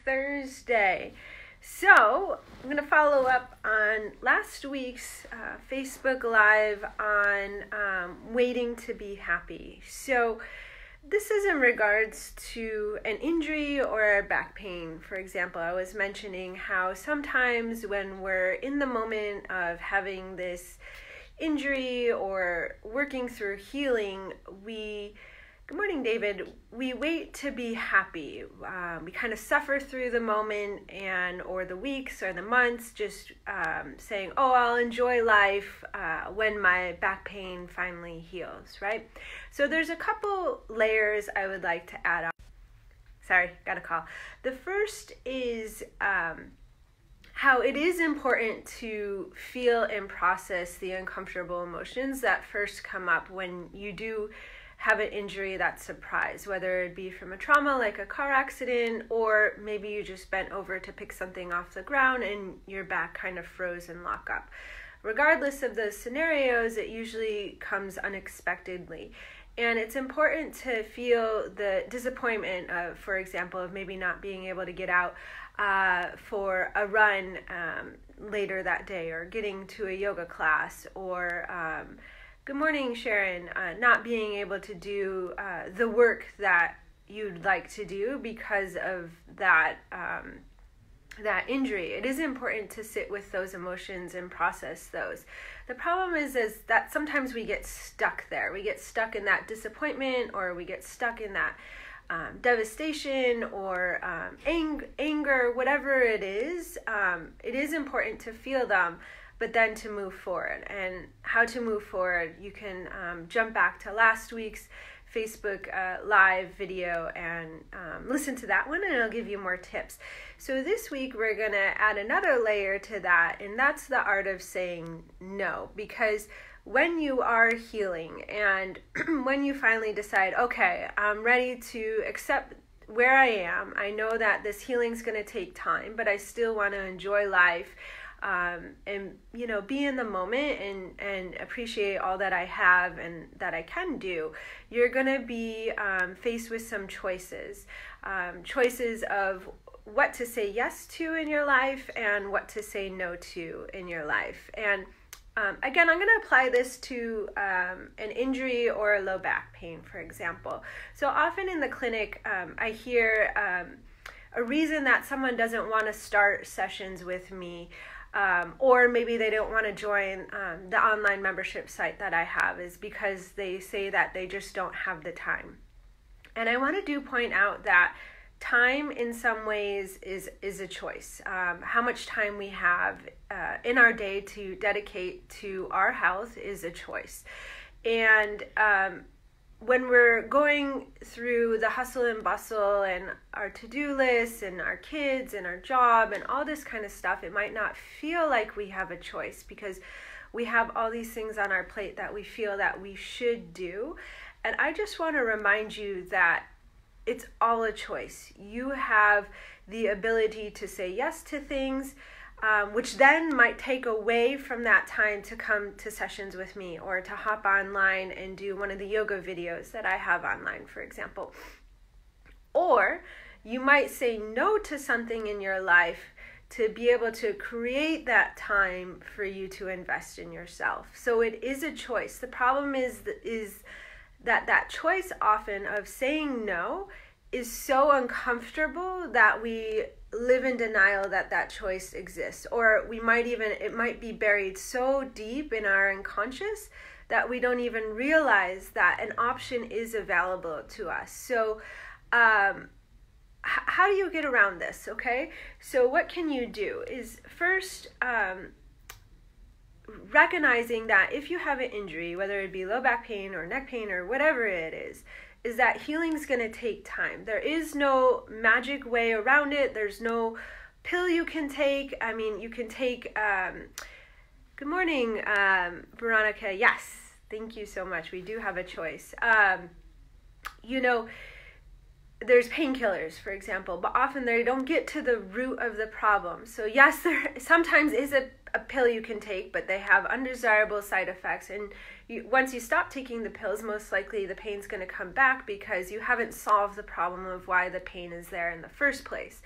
Thursday. So I'm going to follow up on last week's Facebook Live on waiting to be happy. So this is in regards to an injury or back pain. For example, I was mentioning how sometimes when we're in the moment of having this injury or working through healing, good morning, David. We wait to be happy. We kind of suffer through the moment or the weeks or the months, just saying, oh, I'll enjoy life when my back pain finally heals, right? So there's a couple layers I would like to add on. Sorry, got a call. The first is how it is important to feel and process the uncomfortable emotions that first come up when you do have an injury that's surprise, whether it be from a trauma like a car accident, or maybe you just bent over to pick something off the ground and your back kind of froze and locked up. Regardless of the scenarios, it usually comes unexpectedly. And it's important to feel the disappointment of, for example, of maybe not being able to get out for a run later that day, or getting to a yoga class, or good morning, Sharon. Not being able to do the work that you'd like to do because of that injury. It is important to sit with those emotions and process those. The problem is that sometimes we get stuck there. We get stuck in that disappointment, or we get stuck in that devastation or anger, whatever it is. It is important to feel them, but then to move forward. And how to move forward, you can jump back to last week's Facebook live video and listen to that one, and it'll give you more tips. So this week we're going to add another layer to that, and that's the art of saying no. Because when you are healing and when you finally decide, okay, I'm ready to accept where I am, I know that this healing's going to take time, but I still want to enjoy life, and be in the moment and appreciate all that I have and that I can do. You're going to be faced with some choices of what to say yes to in your life and what to say no to in your life. And again, I'm going to apply this to an injury or a low back pain, for example. So often in the clinic, I hear a reason that someone doesn't want to start sessions with me, or maybe they don't want to join the online membership site that I have, is because they say that they just don't have the time. And I want to point out that time in some ways is a choice. How much time we have in our day to dedicate to our health is a choice. And when we're going through the hustle and bustle and our to-do lists and our kids and our job and all this kind of stuff, it might not feel like we have a choice because we have all these things on our plate that we feel that we should do. And I just want to remind you that it's all a choice. You have the ability to say yes to things, which then might take away from that time to come to sessions with me, or to hop online and do one of the yoga videos that I have online, for example. Or you might say no to something in your life to be able to create that time for you to invest in yourself. So it is a choice. The problem is that choice often of saying no is so uncomfortable that we live in denial that choice exists, or it might be buried so deep in our unconscious that we don't even realize that an option is available to us. So how do you get around this? Okay, so what can you do is first recognizing that if you have an injury, whether it be low back pain or neck pain or whatever it is that healing's going to take time. There is no magic way around it. There's no pill you can take. I mean, you can take, good morning, Veronica. Yes, thank you so much. We do have a choice. There's painkillers, for example, but often they don't get to the root of the problem. So yes, there sometimes is a pill you can take, but they have undesirable side effects. And once you stop taking the pills, most likely the pain's going to come back because you haven't solved the problem of why the pain is there in the first place.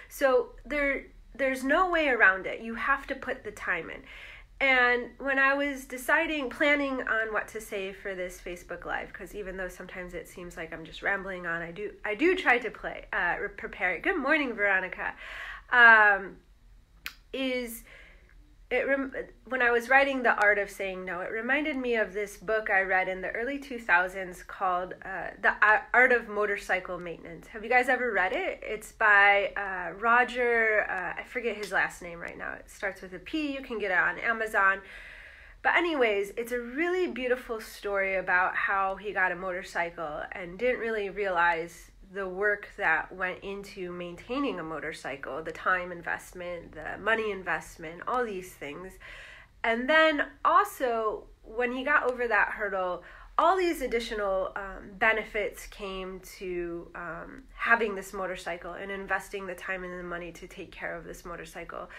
So there's no way around it. You have to put the time in. And when I was planning on what to say for this Facebook Live, because even though sometimes it seems like I'm just rambling on, I do try to prepare it. Good morning, Veronica. When I was writing The Art of Saying No, it reminded me of this book I read in the early 2000s called The Art of Motorcycle Maintenance. Have you guys ever read it? It's by Roger, I forget his last name right now. It starts with a P. You can get it on Amazon. But anyways, it's a really beautiful story about how he got a motorcycle and didn't really realize the work that went into maintaining a motorcycle, the time investment, the money investment, all these things. And then also, when he got over that hurdle, all these additional benefits came to having this motorcycle and investing the time and the money to take care of this motorcycle.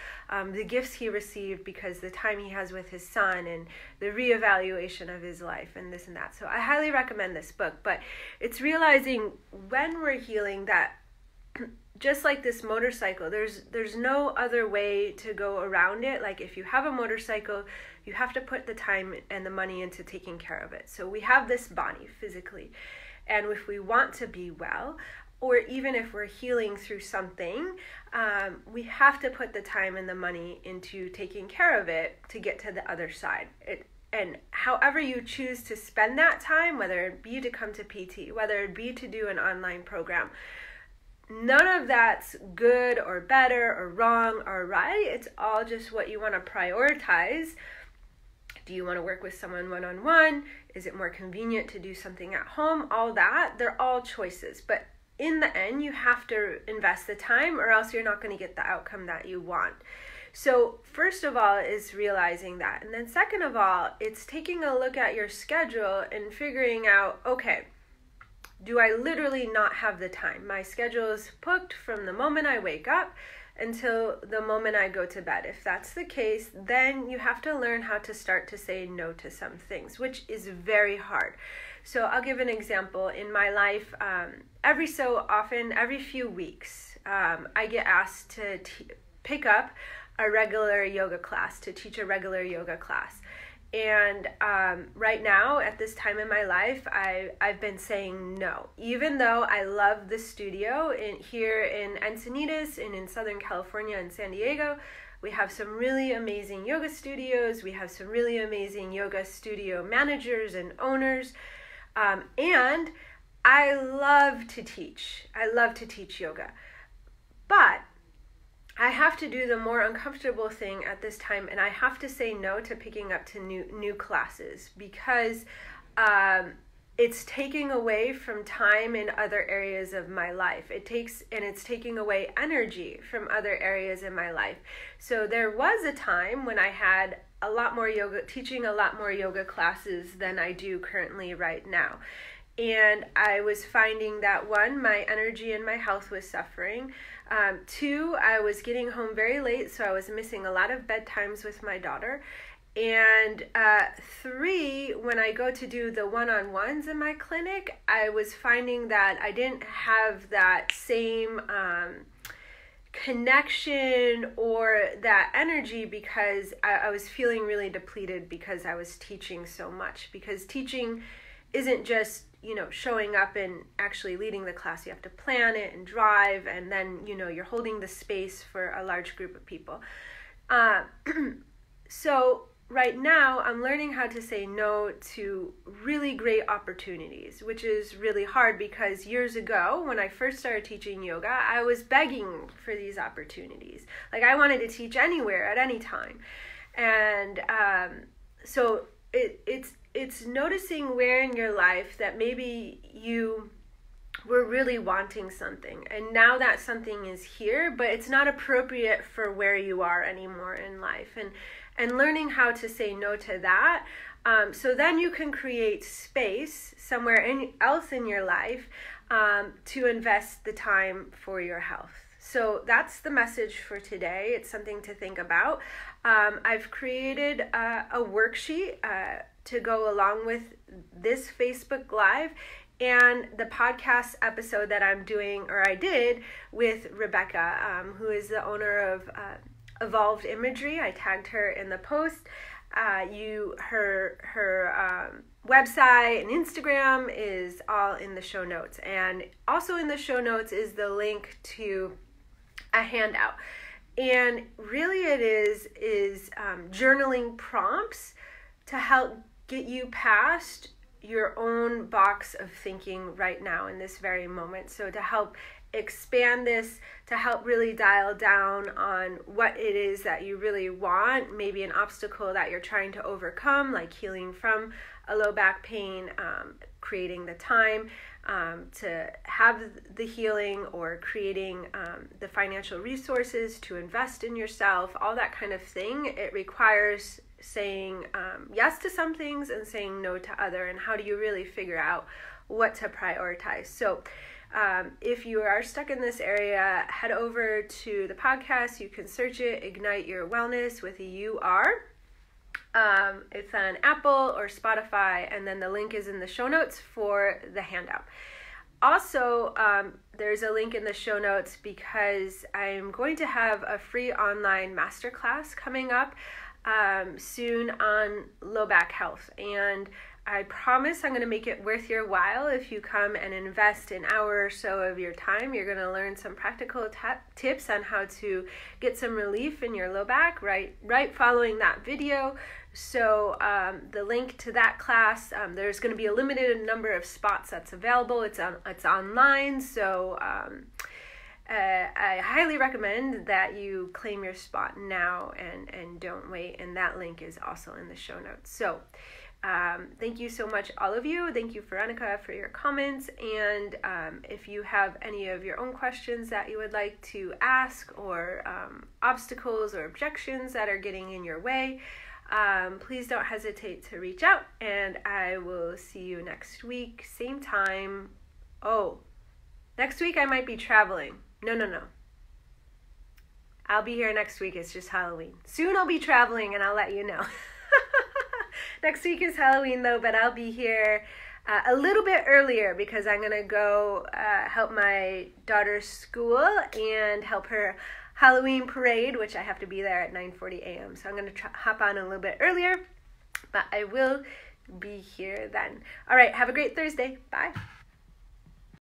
The gifts he received because the time he has with his son and the reevaluation of his life and this and that. So I highly recommend this book, but it's realizing when we're healing that just like this motorcycle, there's no other way to go around it. Like if you have a motorcycle, you have to put the time and the money into taking care of it. So we have this body physically, and if we want to be well, or even if we're healing through something, we have to put the time and the money into taking care of it to get to the other side. And however you choose to spend that time, whether it be to come to PT, whether it be to do an online program, none of that's good or better or wrong or right. It's all just what you want to prioritize. Do you want to work with someone one-on-one? Is it more convenient to do something at home? All that, they're all choices. But in the end, you have to invest the time or else you're not going to get the outcome that you want. So first of all is realizing that. And then second of all, it's taking a look at your schedule and figuring out, okay, do I literally not have the time? My schedule is booked from the moment I wake up until the moment I go to bed. If that's the case, then you have to learn how to start to say no to some things, which is very hard. So I'll give an example. In my life, every so often, every few weeks, I get asked to pick up a regular yoga class, to teach a regular yoga class. And right now, at this time in my life, I've been saying no. Even though I love the studio here in Encinitas and in Southern California and San Diego, we have some really amazing yoga studios. We have some really amazing yoga studio managers and owners. And I love to teach. I love to teach yoga. But I have to do the more uncomfortable thing at this time, and I have to say no to picking up to new classes because it's taking away from time in other areas of my life. It's taking away energy from other areas in my life. So there was a time when I had a lot more yoga, teaching a lot more yoga classes than I do currently right now. And I was finding that one, my energy and my health was suffering. Two, I was getting home very late, so I was missing a lot of bedtimes with my daughter. And three, when I go to do the one-on-ones in my clinic, I was finding that I didn't have that same connection or that energy because I was feeling really depleted because I was teaching so much. Because teaching isn't just showing up and actually leading the class. You have to plan it and drive, and then, you're holding the space for a large group of people. So right now, I'm learning how to say no to really great opportunities, which is really hard because years ago, when I first started teaching yoga, I was begging for these opportunities. Like, I wanted to teach anywhere at any time. And so it's noticing where in your life that maybe you were really wanting something, and now that something is here, but it's not appropriate for where you are anymore in life, and learning how to say no to that, so then you can create space somewhere else in your life to invest the time for your health. So that's the message for today. It's something to think about. I've created a worksheet to go along with this Facebook Live, and the podcast episode that I'm doing, or I did, with Rebecca, who is the owner of Evolved Imagery. I tagged her in the post. Her website and Instagram is all in the show notes. And also in the show notes is the link to a handout. And really it is journaling prompts to help get you past your own box of thinking right now in this very moment. So to help expand this, to help really dial down on what it is that you really want, maybe an obstacle that you're trying to overcome, like healing from a low back pain, creating the time to have the healing, or creating the financial resources to invest in yourself, all that kind of thing. It requires saying yes to some things and saying no to other, and how do you really figure out what to prioritize. So if you are stuck in this area, head over to the podcast. You can search it, Ignite Your Wellness with a UR. It's on Apple or Spotify, and then the link is in the show notes for the handout. Also, there's a link in the show notes because I'm going to have a free online masterclass coming up soon on low back health, and I promise I'm going to make it worth your while. If you come and invest an hour or so of your time, you're going to learn some practical tips on how to get some relief in your low back right following that video. So the link to that class, there's going to be a limited number of spots that's available. It's online, so I highly recommend that you claim your spot now and don't wait. And that link is also in the show notes. So thank you so much, all of you. Thank you, Veronica, for your comments. And if you have any of your own questions that you would like to ask, or obstacles or objections that are getting in your way, please don't hesitate to reach out. And I will see you next week, same time. Oh, next week I might be traveling. No. I'll be here next week. It's just Halloween. Soon I'll be traveling, and I'll let you know. Next week is Halloween, though, but I'll be here a little bit earlier because I'm going to go help my daughter's school and help her Halloween parade, which I have to be there at 9:40 a.m. So I'm going to hop on a little bit earlier, but I will be here then. All right, have a great Thursday. Bye.